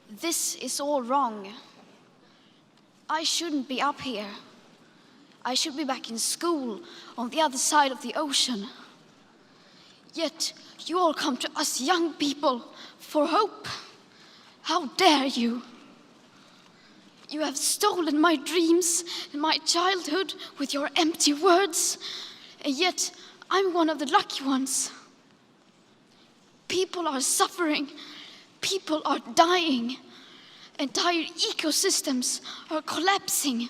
This is all wrong. I shouldn't be up here. I should be back in school on the other side of the ocean. Yet you all come to us young people for hope. How dare you? You have stolen my dreams and my childhood with your empty words, and yet I'm one of the lucky ones. People are suffering, people are dying, entire ecosystems are collapsing.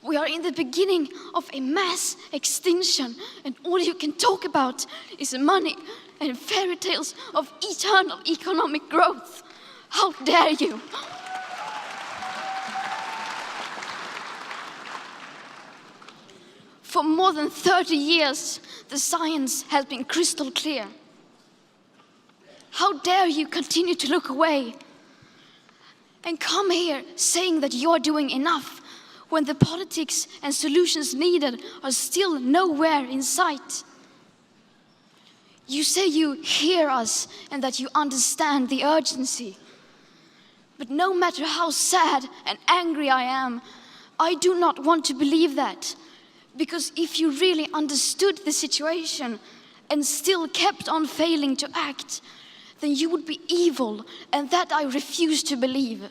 We are in the beginning of a mass extinction, and all you can talk about is money and fairy tales of eternal economic growth. How dare you? For more than 30 years, the science has been crystal clear. How dare you continue to look away and come here saying that you're doing enough when the politics and solutions needed are still nowhere in sight? You say you hear us and that you understand the urgency. But no matter how sad and angry I am, I do not want to believe that. Because if you really understood the situation and still kept on failing to act, then you would be evil, and that I refuse to believe.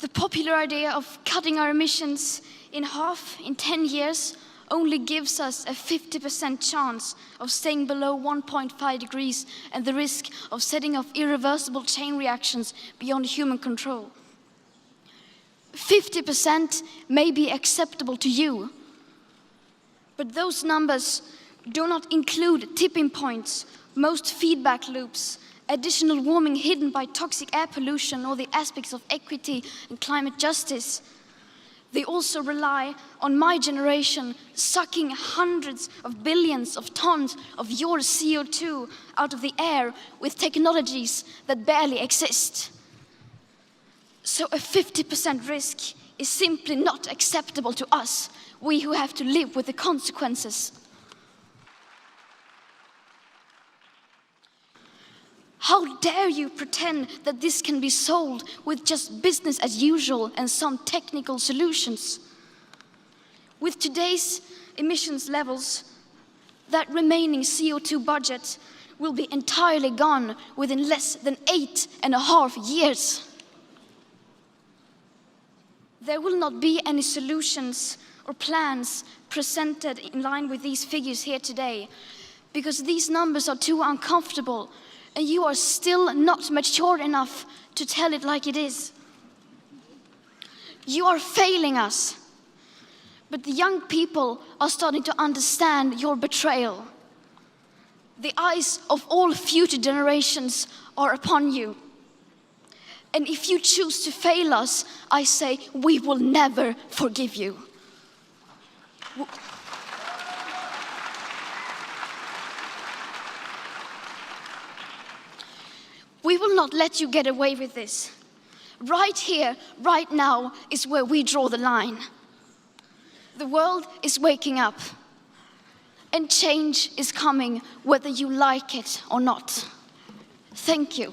The popular idea of cutting our emissions in half in 10 years only gives us a 50% chance of staying below 1.5 degrees and the risk of setting off irreversible chain reactions beyond human control. 50% may be acceptable to you, but those numbers do not include tipping points, most feedback loops, additional warming hidden by toxic air pollution, or the aspects of equity and climate justice. They also rely on my generation sucking hundreds of billions of tons of your CO2 out of the air with technologies that barely exist. So a 50% risk is simply not acceptable to us, we who have to live with the consequences. How dare you pretend that this can be solved with just business as usual and some technical solutions? With today's emissions levels, that remaining CO2 budget will be entirely gone within less than 8.5 years. There will not be any solutions or plans presented in line with these figures here today, because these numbers are too uncomfortable, and you are still not mature enough to tell it like it is. You are failing us, but the young people are starting to understand your betrayal. The eyes of all future generations are upon you. And if you choose to fail us, I say we will never forgive you. We will not let you get away with this. Right here, right now, is where we draw the line. The world is waking up, and change is coming whether you like it or not. Thank you.